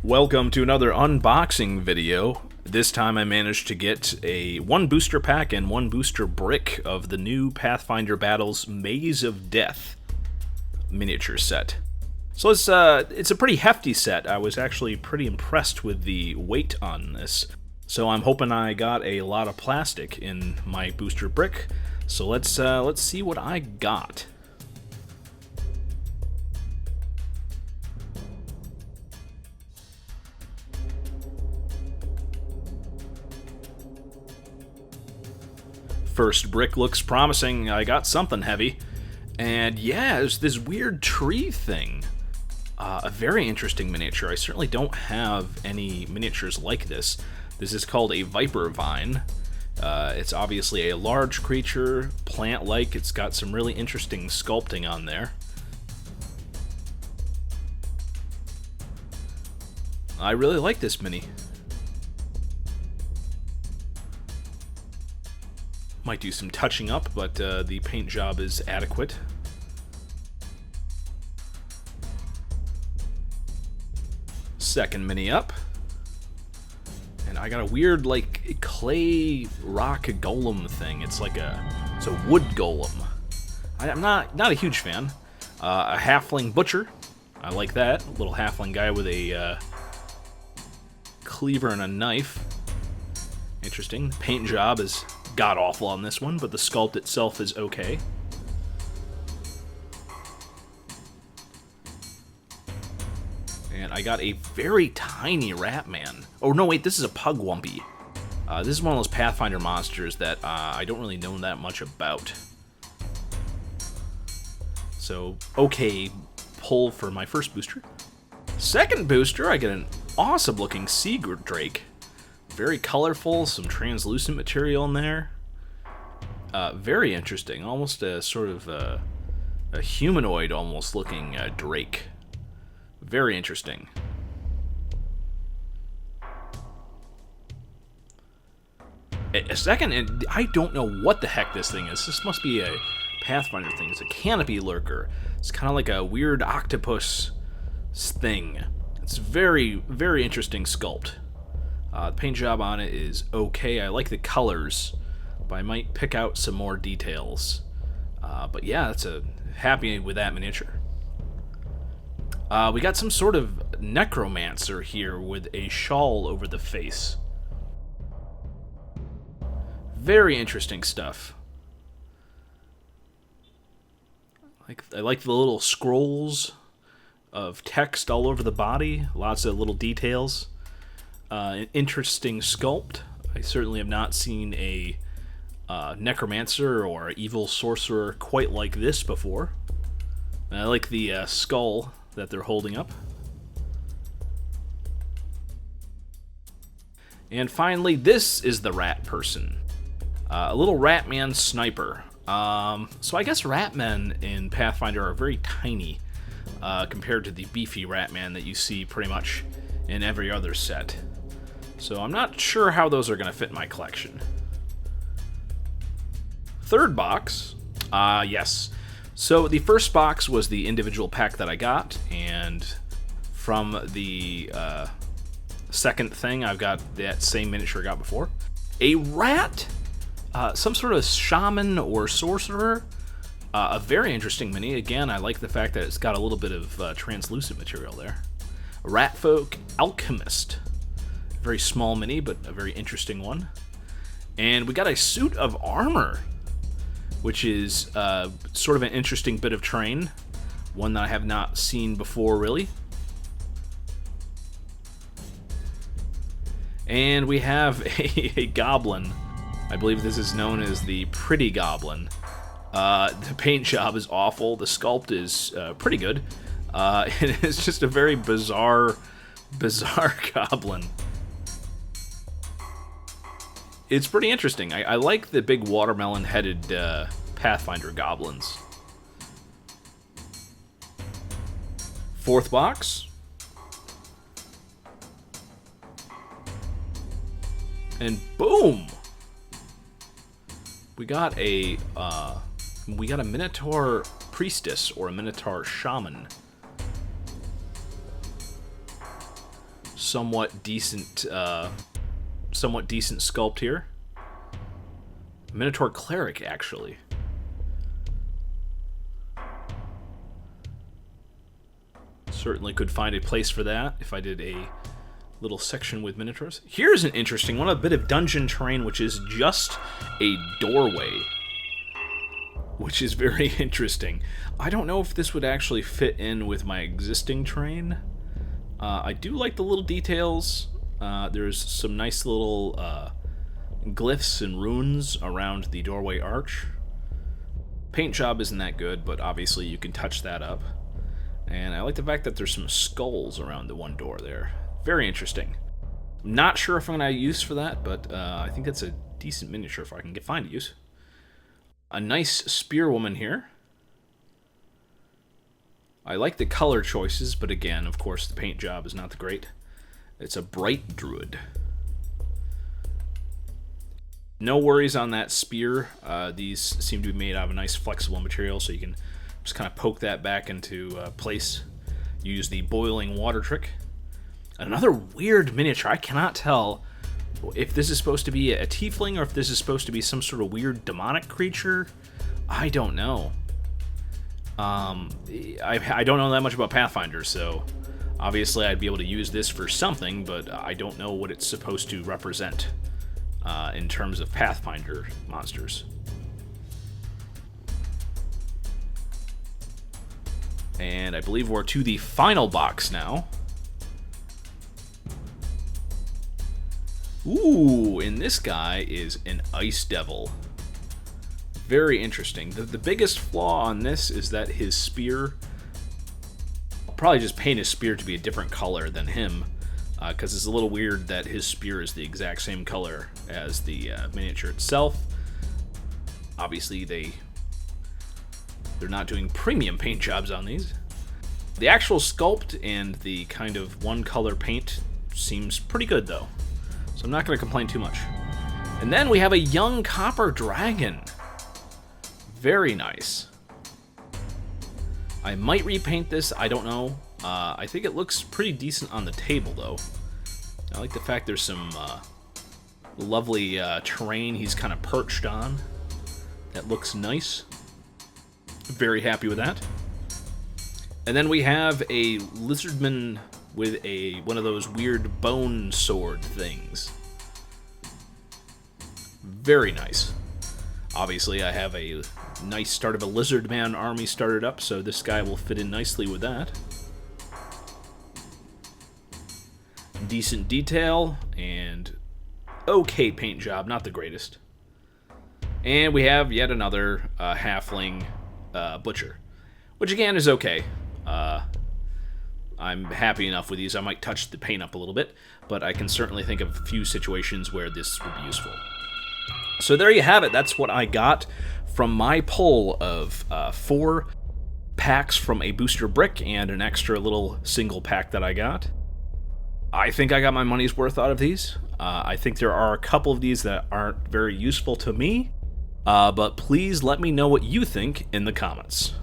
Welcome to another unboxing video. This time I managed to get a 1 booster pack and 1 booster brick of the new Pathfinder Battles Maze of Death miniature set. So it's a pretty hefty set. I was actually pretty impressed with the weight on this. So I'm hoping I got a lot of plastic in my booster brick. So let's see what I got. First brick looks promising. I got something heavy. And yeah, it's this weird tree thing. A very interesting miniature. I certainly don't have any miniatures like this. This is called a Viper Vine. It's obviously a large creature, plant-like. It's got some really interesting sculpting on there. I really like this mini. Might do some touching up, but the paint job is adequate. Second mini up. And I got a weird, like, clay rock golem thing. It's like it's a wood golem. I'm not a huge fan. A halfling butcher. I like that. A little halfling guy with a cleaver and a knife. Interesting. The paint job is god-awful on this one, but the sculpt itself is okay. And I got a very tiny rat man. Oh, no, wait, this is a pugwumpy. This is one of those Pathfinder monsters that I don't really know that much about. So, okay, pull for my first booster. Second booster, I get an awesome-looking sea drake. Very colorful, some translucent material in there. Very interesting, almost a sort of a humanoid almost looking drake. Very interesting. A second, and I don't know what the heck this thing is. This must be a Pathfinder thing. It's a canopy lurker. It's kind of like a weird octopus thing. It's very, very interesting sculpt. The paint job on it is okay. I like the colors, but I might pick out some more details. But yeah, happy with that miniature. We got some sort of necromancer here with a shawl over the face. Very interesting stuff. I like the little scrolls of text all over the body. Lots of little details. An interesting sculpt. I certainly have not seen a necromancer or evil sorcerer quite like this before. And I like the skull that they're holding up. And finally, this is the rat person. A little rat man sniper. So I guess rat men in Pathfinder are very tiny compared to the beefy rat man that you see pretty much in every other set. So I'm not sure how those are going to fit in my collection. Third box. Yes. So the first box was the individual pack that I got, and from the second thing, I've got that same miniature I got before. A rat, some sort of shaman or sorcerer. A very interesting mini. Again, I like the fact that it's got a little bit of translucent material there. A rat folk alchemist. Very small mini, but a very interesting one. And we got a suit of armor, which is sort of an interesting bit of terrain. One that I have not seen before, really. And we have a goblin. I believe this is known as the Pretty Goblin. The paint job is awful. The sculpt is pretty good. It's just a very bizarre goblin. It's pretty interesting. I like the big watermelon-headed Pathfinder goblins. Fourth box. And boom! We got a Minotaur Priestess or a Minotaur Shaman. somewhat decent sculpt here. Minotaur Cleric, actually. Certainly could find a place for that if I did a little section with Minotaurs. Here's an interesting one, a bit of dungeon terrain, which is just a doorway, which is very interesting. I don't know if this would actually fit in with my existing terrain. I do like the little details. There's some nice little glyphs and runes around the doorway arch. Paint job isn't that good, but obviously you can touch that up. And I like the fact that there's some skulls around the one door there. Very interesting. Not sure if I'm going to use for that, but I think that's a decent miniature if I can find a use. A nice spearwoman here. I like the color choices, but again, of course, the paint job is not the great. It's a bright druid. No worries on that spear. These seem to be made out of a nice flexible material, so you can just kind of poke that back into place. Use the boiling water trick. Another weird miniature. I cannot tell if this is supposed to be a tiefling or if this is supposed to be some sort of weird demonic creature. I don't know. I don't know that much about Pathfinder, so obviously I'd be able to use this for something, but I don't know what it's supposed to represent in terms of Pathfinder monsters. And I believe we're to the final box now. Ooh, and this guy is an Ice Devil. Very interesting. The biggest flaw on this is that his spear... I'll probably just paint his spear to be a different color than him, because it's a little weird that his spear is the exact same color as the miniature itself. Obviously, they're not doing premium paint jobs on these. The actual sculpt and the kind of one-color paint seems pretty good, though. So I'm not going to complain too much. And then we have a young copper dragon. Very nice. I might repaint this, I don't know. I think it looks pretty decent on the table, though. I like the fact there's some lovely terrain he's kind of perched on. That looks nice. Very happy with that. And then we have a lizardman with one of those weird bone sword things. Very nice. Obviously, I have a nice start of a lizardman army started up, so this guy will fit in nicely with that. Decent detail, and okay paint job, not the greatest. And we have yet another halfling butcher, which again is okay. I'm happy enough with these. I might touch the paint up a little bit, but I can certainly think of a few situations where this would be useful. So there you have it. That's what I got from my pull of 4 packs from a booster brick and an extra little single pack that I got. I think I got my money's worth out of these. I think there are a couple of these that aren't very useful to me, but please let me know what you think in the comments.